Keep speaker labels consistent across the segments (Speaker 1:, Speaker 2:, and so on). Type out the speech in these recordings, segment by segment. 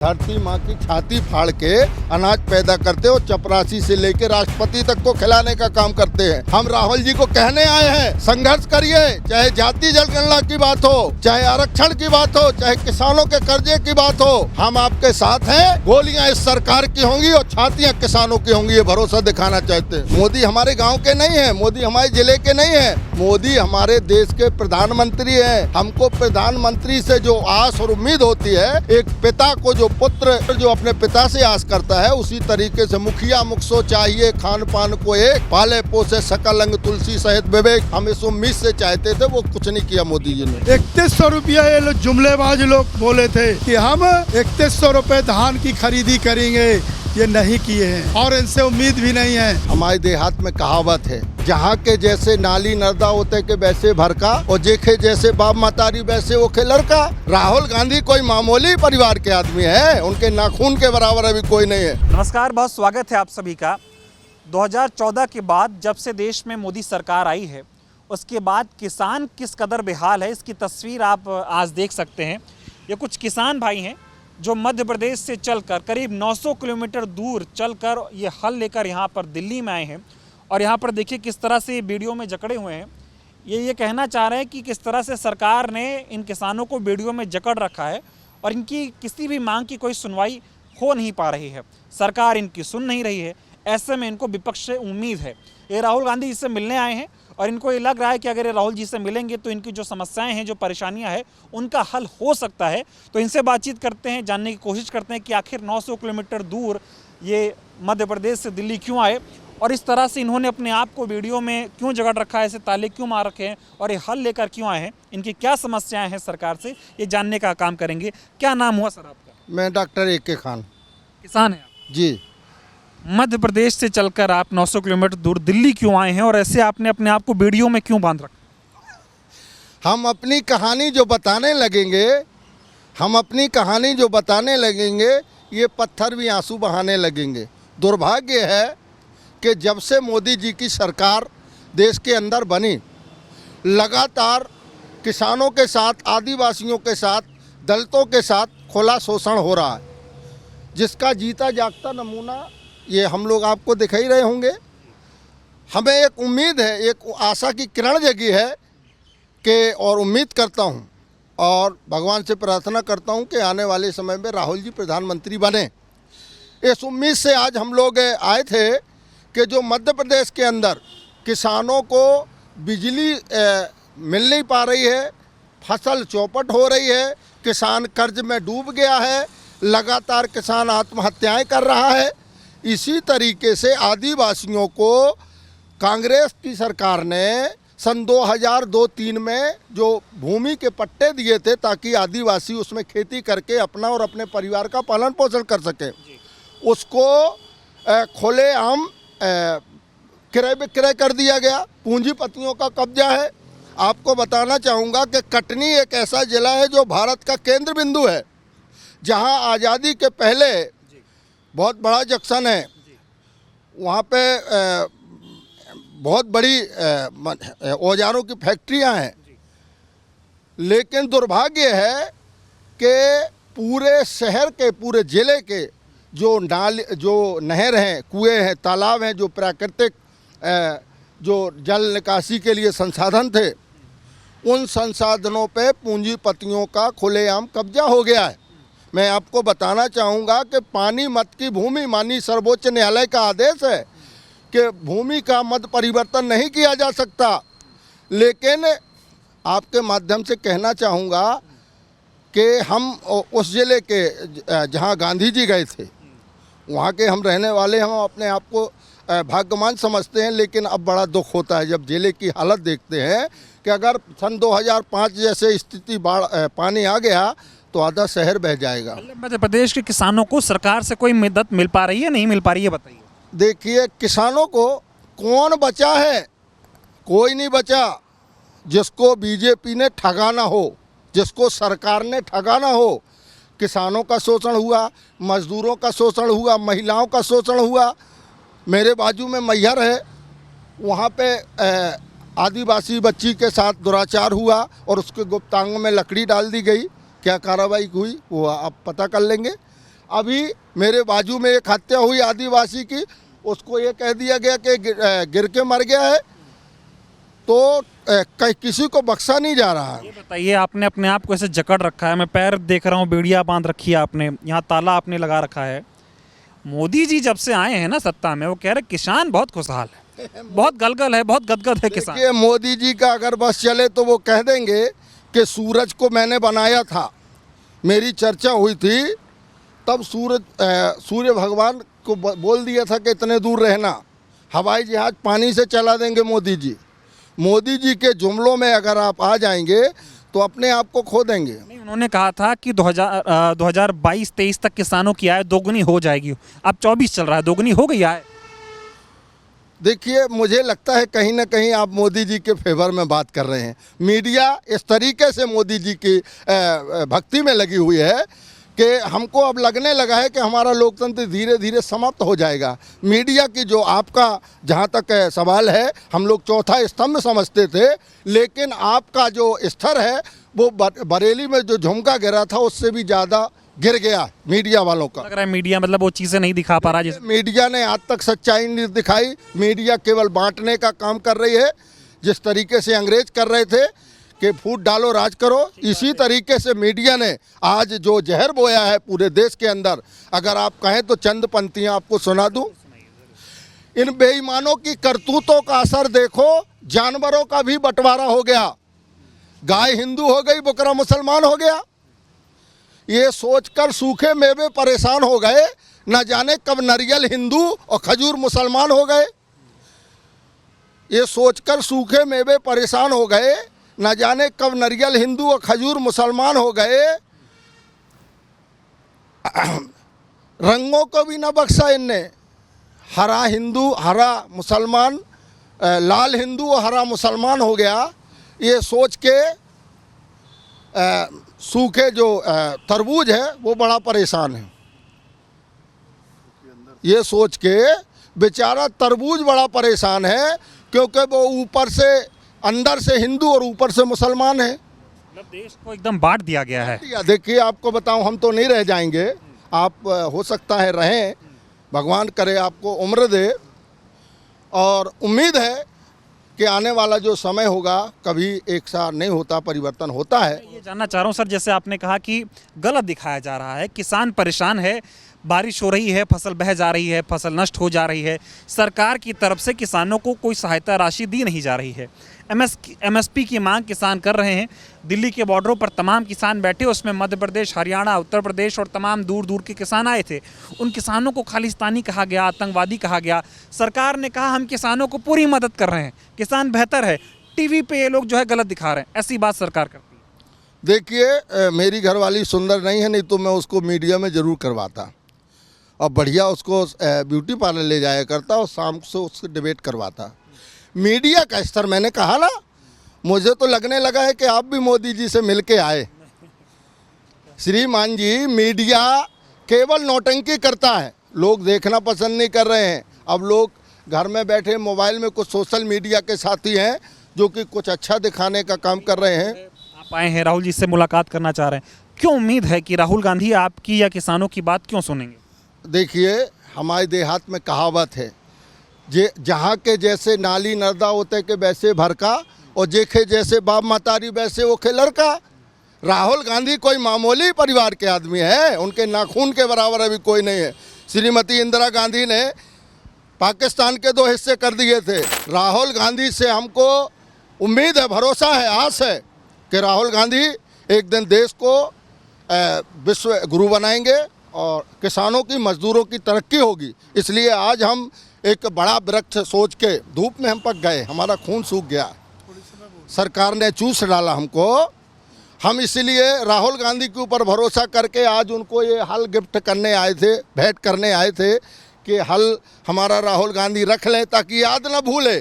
Speaker 1: धरती माँ की छाती फाड़ के अनाज पैदा करते हो, चपरासी से लेके राष्ट्रपति तक को खिलाने का काम करते हैं। हम राहुल जी को कहने आए हैं, संघर्ष करिए, चाहे जाति जनगणना की बात हो, चाहे आरक्षण की बात हो, चाहे किसानों के कर्जे की बात हो, हम आपके साथ हैं। गोलियां इस सरकार की होंगी और छातियां किसानों की होंगी, ये भरोसा दिखाना चाहते हैं। मोदी हमारे गाँव के नहीं है, मोदी हमारे जिले के नहीं है, मोदी हमारे देश के प्रधानमंत्री है। हमको प्रधानमंत्री से जो आस और उम्मीद होती है, एक पिता को जो पुत्र जो अपने पिता से आस करता है, उसी तरीके से मुखिया मुखसो चाहिए, खान पान को एक, पाले पोसे सकल अंग तुलसी सहित विवेक। हम इस उम्मीद से चाहते थे, वो कुछ नहीं किया मोदी जी ने।
Speaker 2: 3100 रुपया ये लोग जुमलेबाज लोग बोले थे कि हम 3100 रुपए धान की खरीदी करेंगे, ये नहीं किए हैं और इनसे उम्मीद भी नहीं है।
Speaker 1: हमारे देहात में कहावत है, जहाँ के जैसे नाली नर्दा होते के वैसे भरका, और जेखे जैसे बाप मतारी वैसे ओखे लड़का। राहुल गांधी कोई मामूली परिवार के आदमी है, उनके नाखून के बराबर अभी कोई नहीं है।
Speaker 3: नमस्कार, बहुत स्वागत है आप सभी का। 2014 के बाद जब से देश में मोदी सरकार आई है, उसके बाद किसान किस कदर बेहाल है, इसकी तस्वीर आप आज देख सकते हैं। ये कुछ किसान भाई हैं जो मध्य प्रदेश से चलकर करीब 900 किलोमीटर दूर चलकर ये हल लेकर यहाँ पर दिल्ली में आए हैं। और यहाँ पर देखिए किस तरह से वीडियो में जकड़े हुए हैं। ये कहना चाह रहे हैं कि किस तरह से सरकार ने इन किसानों को वीडियो में जकड़ रखा है और इनकी किसी भी मांग की कोई सुनवाई हो नहीं पा रही है। सरकार इनकी सुन नहीं रही है। ऐसे में इनको विपक्ष से उम्मीद है। ये राहुल गांधी जी से मिलने आए हैं और इनको ये लग रहा है कि अगर ये राहुल जी से मिलेंगे तो इनकी जो समस्याएं हैं, जो परेशानियां हैं, उनका हल हो सकता है। तो इनसे बातचीत करते हैं, जानने की कोशिश करते हैं कि आखिर 900 किलोमीटर दूर ये मध्य प्रदेश से दिल्ली क्यों आए और इस तरह से इन्होंने अपने आप को वीडियो में क्यों जकड़ रखा है, ऐसे ताले क्यों मार रखे हैं और ये हल लेकर क्यों आए हैं, इनकी क्या समस्याएं हैं सरकार से, ये जानने का काम करेंगे। क्या नाम हुआ सर आपका?
Speaker 1: मैं डॉक्टर ए.के. खान।
Speaker 3: किसान हैं आप?
Speaker 1: जी।
Speaker 3: मध्य प्रदेश से चलकर आप 900 किलोमीटर दूर दिल्ली क्यों आए हैं और ऐसे आपने अपने आप को वीडियो में क्यों बांध रखा?
Speaker 1: हम अपनी कहानी जो बताने लगेंगे, ये पत्थर भी आंसू बहाने लगेंगे। दुर्भाग्य है कि जब से मोदी जी की सरकार देश के अंदर बनी, लगातार किसानों के साथ, आदिवासियों के साथ, दलितों के साथ खुला शोषण हो रहा है, जिसका जीता जागता नमूना ये हम लोग आपको दिखा ही रहे होंगे। हमें एक उम्मीद है, एक आशा की किरण जगी है कि, और उम्मीद करता हूँ और भगवान से प्रार्थना करता हूँ कि आने वाले समय में राहुल जी प्रधानमंत्री बने। इस उम्मीद से आज हम लोग आए थे कि जो मध्य प्रदेश के अंदर किसानों को बिजली मिल नहीं पा रही है, फसल चौपट हो रही है, किसान कर्ज में डूब गया है, लगातार किसान आत्महत्याएं कर रहा है। इसी तरीके से आदिवासियों को कांग्रेस की सरकार ने सन 2002-03 में जो भूमि के पट्टे दिए थे ताकि आदिवासी उसमें खेती करके अपना और अपने परिवार का पालन पोषण कर सके, उसको खुलेआम क्रय विक्रय कर दिया गया। पूंजीपतियों का कब्जा है। आपको बताना चाहूँगा कि कटनी एक ऐसा जिला है जो भारत का केंद्र बिंदु है, जहाँ आज़ादी के पहले बहुत बड़ा जंक्शन है, वहाँ पे बहुत बड़ी औजारों की फैक्ट्रियाँ हैं। लेकिन दुर्भाग्य है कि पूरे शहर के, पूरे ज़िले के जो नहर हैं, कुएं हैं, तालाब हैं, जो प्राकृतिक जो जल निकासी के लिए संसाधन थे, उन संसाधनों पे पूंजीपतियों का खुलेआम कब्जा हो गया है। मैं आपको बताना चाहूँगा कि पानी मत की भूमि, माननीय सर्वोच्च न्यायालय का आदेश है कि भूमि का मत परिवर्तन नहीं किया जा सकता। लेकिन आपके माध्यम से कहना चाहूँगा कि हम उस ज़िले के जहाँ गांधी जी गए थे, वहाँ के हम रहने वाले, हम अपने आप को भाग्यवान समझते हैं। लेकिन अब बड़ा दुख होता है जब ज़िले की हालत देखते हैं कि अगर सन 2005 जैसे स्थिति पानी आ गया तो आधा शहर बह जाएगा।
Speaker 3: मध्य प्रदेश के किसानों को सरकार से कोई मदद मिल पा रही है, नहीं मिल पा रही है, बताइए।
Speaker 1: देखिए, किसानों को कौन बचा है? कोई नहीं बचा। जिसको बीजेपी ने ठगाना हो, जिसको सरकार ने ठगाना हो, किसानों का शोषण हुआ, मजदूरों का शोषण हुआ, महिलाओं का शोषण हुआ। मेरे बाजू में मैहर है, वहाँ पे आदिवासी बच्ची के साथ दुराचार हुआ और उसके गुप्तांग में लकड़ी डाल दी गई। क्या कार्रवाई हुई वो आप पता कर लेंगे। अभी मेरे बाजू में एक हत्या हुई आदिवासी की, उसको ये कह दिया गया कि गिर के मर गया है, तो किसी को बख्शा नहीं जा रहा है।
Speaker 3: ये बताइए, आपने अपने आप को ऐसे जकड़ रखा है, मैं पैर देख रहा हूँ, बेड़िया बांध रखी है आपने, यहाँ ताला आपने लगा रखा है। मोदी जी जब से आए हैं ना सत्ता में, वो कह रहे किसान बहुत खुशहाल है, बहुत गलगल है, बहुत गदगद है किसान।
Speaker 1: देखिए, मोदी जी का अगर बस चले तो वो कह देंगे कि सूरज को मैंने बनाया था, मेरी चर्चा हुई थी, तब सूर्य भगवान को बोल दिया था कि इतने दूर रहना, हवाई जहाज पानी से चला देंगे मोदी जी। मोदी जी के जुमलों में अगर आप आ जाएंगे तो अपने आप को खो देंगे।
Speaker 3: नहीं, उन्होंने कहा था कि 2022-23 तक किसानों की आय दोगुनी हो जाएगी। अब 24 चल रहा है, दोगुनी हो गई आय।
Speaker 1: देखिए, मुझे लगता है कहीं ना कहीं आप मोदी जी के फेवर में बात कर रहे हैं। मीडिया इस तरीके से मोदी जी की भक्ति में लगी हुई है कि हमको अब लगने लगा है कि हमारा लोकतंत्र धीरे धीरे समाप्त हो जाएगा। मीडिया की जो आपका जहाँ तक सवाल है, हम लोग चौथा स्तंभ समझते थे, लेकिन आपका जो स्तर है वो बरेली में जो झुमका गिरा था उससे भी ज़्यादा गिर गया मीडिया वालों का।
Speaker 3: लग रहा है मीडिया मतलब वो चीज़ें नहीं दिखा पा रहा जैसे।
Speaker 1: मीडिया ने आज तक सच्चाई नहीं दिखाई, मीडिया केवल बांटने का काम कर रही है। जिस तरीके से अंग्रेज कर रहे थे कि फूट डालो राज करो, इसी तरीके से मीडिया ने आज जो जहर बोया है पूरे देश के अंदर, अगर आप कहें तो चंद पंक्तियां आपको सुना दूं। इन बेईमानों की करतूतों का असर देखो, जानवरों का भी बंटवारा हो गया, गाय हिंदू हो गई, बकरा मुसलमान हो गया। ये सोचकर सूखे मेवे परेशान हो गए, न जाने कब नारियल हिंदू और खजूर मुसलमान हो गए। ये सोचकर सूखे मेवे परेशान हो गए, न जाने कब नारियल हिंदू और खजूर मुसलमान हो गए। रंगों को भी न बख्शा इनने, हरा हिंदू हरा मुसलमान, लाल हिंदू और हरा मुसलमान हो गया। ये सोच के सूखे जो तरबूज है वो बड़ा परेशान है। ये सोच के बेचारा तरबूज बड़ा परेशान है, क्योंकि वो ऊपर से अंदर से हिंदू और ऊपर से मुसलमान है।
Speaker 3: मतलब देश को एकदम बांट दिया गया है।
Speaker 1: देखिए, आपको बताऊं, हम तो नहीं रह जाएंगे, आप हो सकता है रहें, भगवान करे आपको उम्र दे, और उम्मीद है कि आने वाला जो समय होगा कभी एक साथ नहीं होता, परिवर्तन होता है।
Speaker 3: ये जानना चाह रहा हूँ सर, जैसे आपने कहा कि गलत दिखाया जा रहा है, किसान परेशान है, बारिश हो रही है, फसल बह जा रही है, फसल नष्ट हो जा रही है, सरकार की तरफ से किसानों को कोई सहायता राशि दी नहीं जा रही है। MSP की मांग किसान कर रहे हैं। दिल्ली के बॉर्डरों पर तमाम किसान बैठे, उसमें मध्य प्रदेश, हरियाणा, उत्तर प्रदेश और तमाम दूर दूर के किसान आए थे। उन किसानों को खालिस्तानी कहा गया, आतंकवादी कहा गया। सरकार ने कहा हम किसानों को पूरी मदद कर रहे हैं, किसान बेहतर है। टीवी पे ये लोग जो है गलत दिखा रहे हैं, ऐसी बात सरकार करती है।
Speaker 1: देखिए, मेरी घरवाली सुंदर नहीं है, नहीं तो मैं उसको मीडिया में ज़रूर करवाता और बढ़िया उसको ब्यूटी पार्लर ले जाया करता और शाम को उससे डिबेट करवाता। मीडिया का स्तर, मैंने कहा ना, मुझे तो लगने लगा है कि आप भी मोदी जी से मिल के आए। श्रीमान जी, मीडिया केवल नौटंकी करता है, लोग देखना पसंद नहीं कर रहे हैं। अब लोग घर में बैठे मोबाइल में कुछ सोशल मीडिया के साथी हैं जो कि कुछ अच्छा दिखाने का काम कर रहे हैं।
Speaker 3: आप आए हैं, राहुल जी से मुलाकात करना चाह रहे हैं, क्यों उम्मीद है कि राहुल गांधी आपकी या किसानों की बात क्यों सुनेंगे?
Speaker 1: देखिए, हमारे देहात में कहावत है, जहाँ के जैसे नाली नर्दा होते के वैसे भरका, और जेखे जैसे बाप मतारी वैसे वो खे लड़का। राहुल गांधी कोई मामूली परिवार के आदमी है, उनके नाखून के बराबर अभी कोई नहीं है। श्रीमती इंदिरा गांधी ने पाकिस्तान के 2 हिस्से कर दिए थे। राहुल गांधी से हमको उम्मीद है, भरोसा है, आस है कि राहुल गांधी एक दिन देश को विश्व गुरु बनाएंगे और किसानों की, मजदूरों की तरक्की होगी। इसलिए आज हम एक बड़ा वृक्ष सोच के, धूप में हम पक गए, हमारा खून सूख गया, सरकार ने चूस डाला हमको। हम इसलिए राहुल गांधी के ऊपर भरोसा करके आज उनको ये हल गिफ्ट करने आए थे, भेंट करने आए थे कि हल हमारा राहुल गांधी रख लें ताकि याद ना भूले।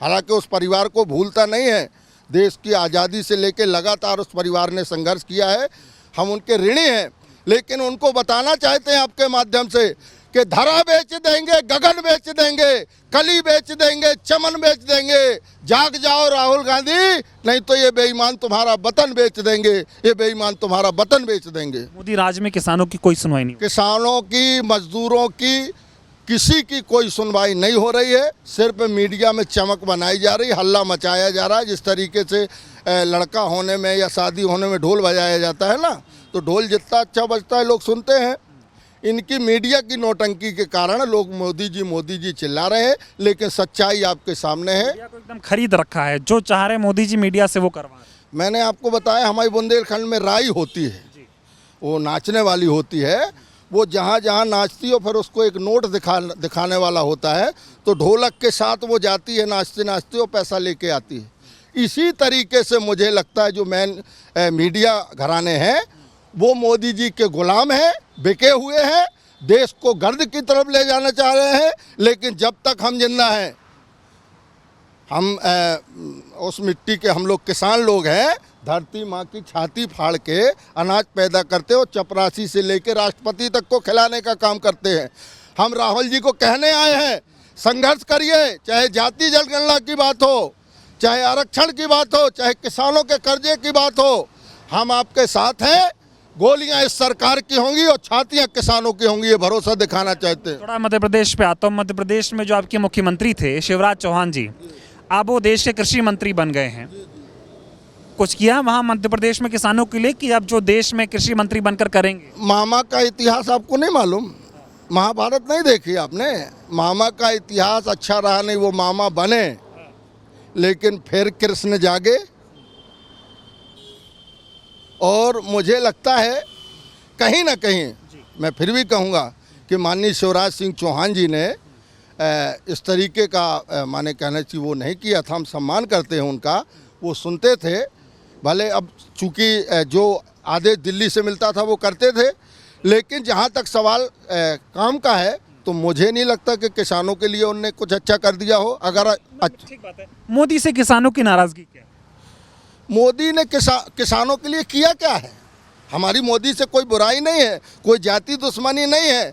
Speaker 1: हालांकि उस परिवार को भूलता नहीं है, देश की आज़ादी से लेकर लगातार उस परिवार ने संघर्ष किया है, हम उनके ऋणी हैं। लेकिन उनको बताना चाहते हैं आपके माध्यम से कि धरा बेच देंगे, गगन बेच देंगे, कली बेच देंगे, चमन बेच देंगे, जाग जाओ राहुल गांधी, नहीं तो ये बेईमान तुम्हारा वतन बेच देंगे, ये बेईमान तुम्हारा वतन बेच देंगे।
Speaker 3: मोदी राज में किसानों की कोई सुनवाई नहीं हुई।
Speaker 1: किसानों की, मजदूरों की, किसी की कोई सुनवाई नहीं हो रही है। सिर्फ मीडिया में चमक बनाई जा रही, हल्ला मचाया जा रहा है। जिस तरीके से लड़का होने में या शादी होने में ढोल बजाया जाता है ना, तो ढोल जितना अच्छा बजता है लोग सुनते हैं। इनकी मीडिया की नौटंकी के कारण लोग मोदी जी चिल्ला रहे हैं, लेकिन सच्चाई आपके सामने है।
Speaker 3: मीडिया को एकदम खरीद रखा है, जो चाह रहे मोदी जी मीडिया से वो करवा रहे हैं।
Speaker 1: मैंने आपको बताया हमारी बुंदेलखंड में राई होती है, वो नाचने वाली होती है। वो जहाँ जहाँ नाचती हो फिर उसको एक नोट दिखाने वाला होता है, तो ढोलक के साथ वो जाती है, नाचते नाचते वो पैसा लेके आती है। इसी तरीके से मुझे लगता है जो मेन मीडिया घराने हैं वो मोदी जी के गुलाम हैं, बिके हुए हैं, देश को गर्द की तरफ ले जाना चाह रहे हैं। लेकिन जब तक हम जिंदा हैं, हम उस मिट्टी के हम लोग किसान लोग हैं, धरती माँ की छाती फाड़ के अनाज पैदा करते हो, चपरासी से लेकर राष्ट्रपति तक को खिलाने का काम करते हैं। हम राहुल जी को कहने आए हैं, संघर्ष करिए, चाहे जाति जनगणना की बात हो, चाहे आरक्षण की बात हो, चाहे किसानों के कर्जे की बात हो, हम आपके साथ हैं। गोलियां इस सरकार की होंगी और छातियां किसानों की होंगी, ये भरोसा दिखाना चाहते हैं।
Speaker 3: थोड़ा मध्य प्रदेश पे आता हूँ। मध्य प्रदेश में जो आपके मुख्यमंत्री थे शिवराज चौहान जी, अब वो देश के कृषि मंत्री बन गए हैं। कुछ किया वहाँ मध्य प्रदेश में किसानों के लिए कि अब जो देश में कृषि मंत्री बनकर करेंगे?
Speaker 1: मामा का इतिहास आपको नहीं मालूम? महाभारत नहीं देखी आपने? मामा का इतिहास अच्छा रहा नहीं, वो मामा बने लेकिन फिर कृष्ण जागे। और मुझे लगता है कहीं ना कहीं मैं फिर भी कहूँगा कि माननीय शिवराज सिंह चौहान जी ने इस तरीके का माने कहना चाहिए वो नहीं किया था। हम सम्मान करते हैं उनका, वो सुनते थे। भले अब चूँकि जो आदेश दिल्ली से मिलता था वो करते थे, लेकिन जहाँ तक सवाल काम का है तो मुझे नहीं लगता कि किसानों के लिए उनने कुछ अच्छा कर दिया हो। अगर
Speaker 3: ठीक बात है। मोदी से किसानों की नाराजगी क्या है?
Speaker 1: मोदी ने किसानों के लिए किया क्या है? हमारी मोदी से कोई बुराई नहीं है, कोई जाति दुश्मनी नहीं है।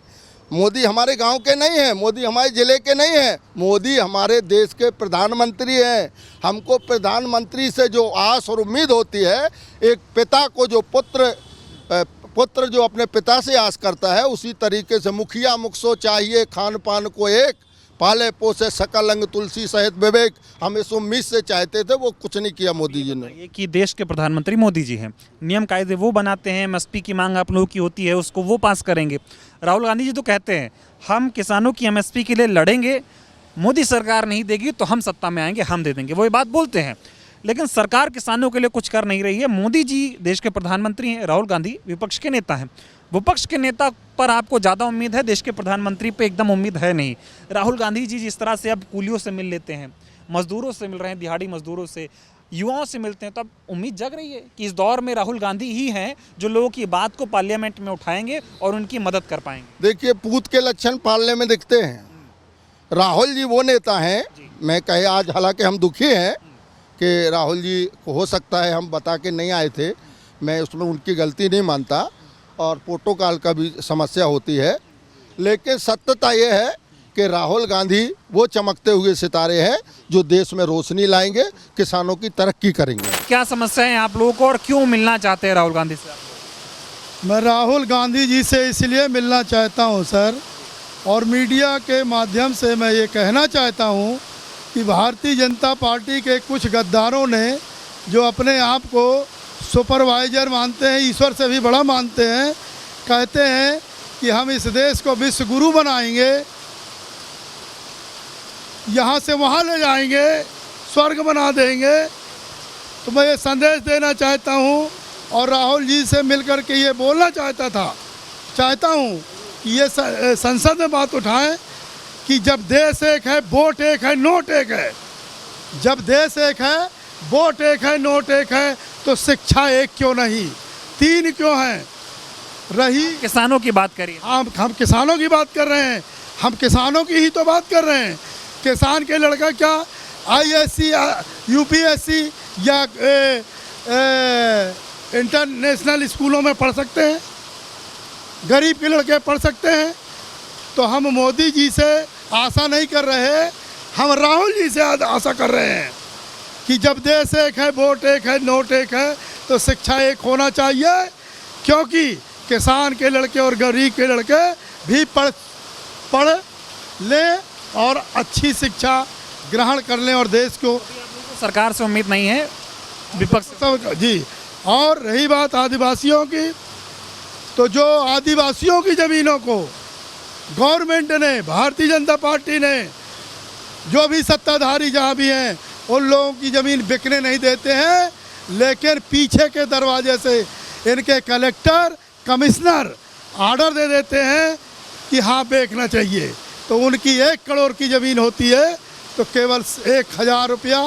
Speaker 1: मोदी हमारे गांव के नहीं हैं, मोदी हमारे ज़िले के नहीं हैं, मोदी हमारे देश के प्रधानमंत्री हैं। हमको प्रधानमंत्री से जो आस और उम्मीद होती है, एक पिता को जो पुत्र जो अपने पिता से आस करता है, उसी तरीके से मुखिया मुखसो चाहिए खान पान को एक, पाले पोसे सकल अंग तुलसी सहित विवेक। हम इस उम्मीद से चाहते थे, वो कुछ नहीं किया मोदी जी ने।
Speaker 3: ये कि देश के प्रधानमंत्री मोदी जी हैं, नियम कायदे वो बनाते हैं, एमएसपी की मांग आप लोगों की होती है उसको वो पास करेंगे। राहुल गांधी जी तो कहते हैं हम किसानों की एमएसपी के लिए लड़ेंगे, मोदी सरकार नहीं देगी तो हम सत्ता में आएंगे, हम दे देंगे, वो ये बात बोलते हैं। लेकिन सरकार किसानों के लिए कुछ कर नहीं रही है। मोदी जी देश के प्रधानमंत्री हैं, राहुल गांधी विपक्ष के नेता हैं। विपक्ष के नेता पर आपको ज़्यादा उम्मीद है, देश के प्रधानमंत्री पे एकदम उम्मीद है नहीं। राहुल गांधी जी जिस तरह से अब कूलियों से मिल लेते हैं, मजदूरों से मिल रहे हैं, दिहाड़ी मजदूरों से, युवाओं से मिलते हैं, तो अब उम्मीद जग रही है कि इस दौर में राहुल गांधी ही हैं जो लोगों की बात को पार्लियामेंट में उठाएंगे और उनकी मदद कर पाएंगे।
Speaker 1: देखिए, पूत के लक्षण पालने में दिखते हैं। राहुल जी वो नेता हैं, मैं कहे आज हालांकि हम दुखी हैं कि राहुल जी को हो सकता है हम बता के नहीं आए थे, मैं उसमें उनकी गलती नहीं मानता, और प्रोटोकॉल का भी समस्या होती है। लेकिन सत्यता ये है कि राहुल गांधी वो चमकते हुए सितारे हैं जो देश में रोशनी लाएंगे, किसानों की तरक्की करेंगे।
Speaker 3: क्या समस्याएं हैं आप लोगों को और क्यों मिलना चाहते हैं राहुल गांधी से?
Speaker 2: मैं राहुल गांधी जी से इसलिए मिलना चाहता हूं सर, और मीडिया के माध्यम से मैं ये कहना चाहता हूं कि भारतीय जनता पार्टी के कुछ गद्दारों ने जो अपने आप को सुपरवाइजर मानते हैं, ईश्वर से भी बड़ा मानते हैं, कहते हैं कि हम इस देश को विश्व गुरु बनाएंगे, यहाँ से वहाँ ले जाएंगे, स्वर्ग बना देंगे। तो मैं ये संदेश देना चाहता हूँ और राहुल जी से मिलकर के ये बोलना चाहता हूँ कि ये संसद में बात उठाएं कि जब देश एक है, वोट एक है, नोट एक है। जब देश एक है, वोट एक है, नोट एक है, तो शिक्षा एक क्यों नहीं, तीन क्यों हैं? रही
Speaker 3: किसानों की बात करिए।
Speaker 2: हम किसानों की बात कर रहे हैं, हम किसानों की ही तो बात कर रहे हैं। किसान के लड़का क्या आईएससी, यूपीएससी या इंटरनेशनल स्कूलों में पढ़ सकते हैं? गरीब के लड़के पढ़ सकते हैं? तो हम मोदी जी से आशा नहीं कर रहे, हम राहुल जी से आशा कर रहे हैं कि जब देश एक है, वोट एक है, नोट एक है, तो शिक्षा एक होना चाहिए। क्योंकि किसान के लड़के और गरीब के लड़के भी पढ़ लें और अच्छी शिक्षा ग्रहण कर लें और देश को
Speaker 3: सरकार से उम्मीद नहीं है, विपक्ष
Speaker 2: जी। और रही बात आदिवासियों की, तो जो आदिवासियों की ज़मीनों को गवर्नमेंट ने, भारतीय जनता पार्टी ने, जो भी सत्ताधारी जहाँ भी हैं, उन लोगों की ज़मीन बिकने नहीं देते हैं, लेकिन पीछे के दरवाजे से इनके कलेक्टर, कमिश्नर ऑर्डर दे देते हैं कि हाँ बेचना चाहिए। तो उनकी 1 करोड़ की ज़मीन होती है तो केवल 1000 रुपया,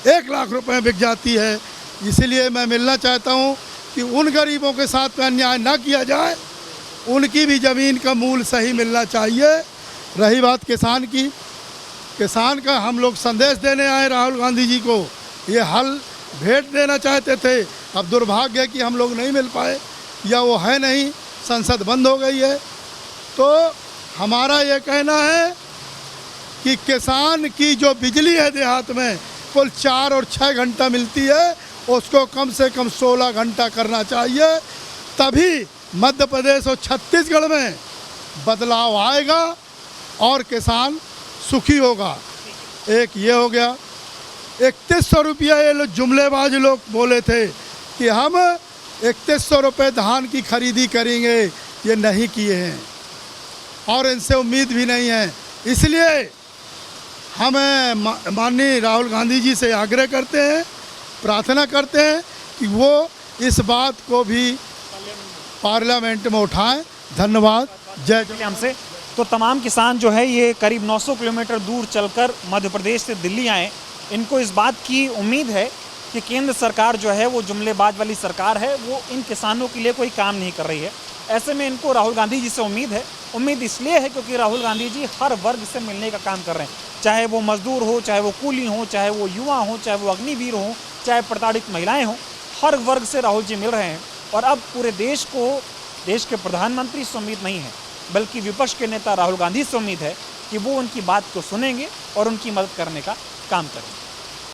Speaker 2: 1 लाख रुपए बिक जाती है। इसलिए मैं मिलना चाहता हूँ कि उन गरीबों के साथ में अन्याय ना किया जाए, उनकी भी ज़मीन का मूल्य सही मिलना चाहिए। रही बात किसान की, किसान का हम लोग संदेश देने आए राहुल गांधी जी को, ये हल भेंट देना चाहते थे। अब दुर्भाग्य है कि हम लोग नहीं मिल पाए, या वो है नहीं, संसद बंद हो गई है। तो हमारा ये कहना है कि किसान की जो बिजली है देहात में कुल 4 और 6 घंटा मिलती है, उसको कम से कम 16 घंटा करना चाहिए। तभी मध्य प्रदेश और छत्तीसगढ़ में बदलाव आएगा और किसान सुखी होगा। एक ये हो गया। 3100 रुपया ये लोग जुमलेबाज लोग बोले थे कि हम 3100 रुपये धान की खरीदी करेंगे, ये नहीं किए हैं और इनसे उम्मीद भी नहीं है। इसलिए हम माननीय राहुल गांधी जी से आग्रह करते हैं, प्रार्थना करते हैं कि वो इस बात को भी पार्लियामेंट में उठाएं। धन्यवाद। जय जय।
Speaker 3: हमसे तो तमाम किसान जो है ये करीब 900 किलोमीटर दूर चलकर मध्य प्रदेश से दिल्ली आए। इनको इस बात की उम्मीद है कि केंद्र सरकार जो है वो जुमलेबाज वाली सरकार है, वो इन किसानों के लिए कोई काम नहीं कर रही है। ऐसे में इनको राहुल गांधी जी से उम्मीद है। उम्मीद इसलिए है क्योंकि राहुल गांधी जी हर वर्ग से मिलने का काम कर रहे हैं, चाहे वो मजदूर हो, चाहे वो कूली हो, चाहे वो युवा हो, चाहे वो अग्निवीर हो, चाहे प्रताड़ित महिलाएं हों, हर वर्ग से राहुल जी मिल रहे हैं। और अब पूरे देश को, देश के प्रधानमंत्री से उम्मीद नहीं है, बल्कि विपक्ष के नेता राहुल गांधी से उम्मीद है कि वो उनकी बात को सुनेंगे और उनकी मदद करने का काम करेंगे।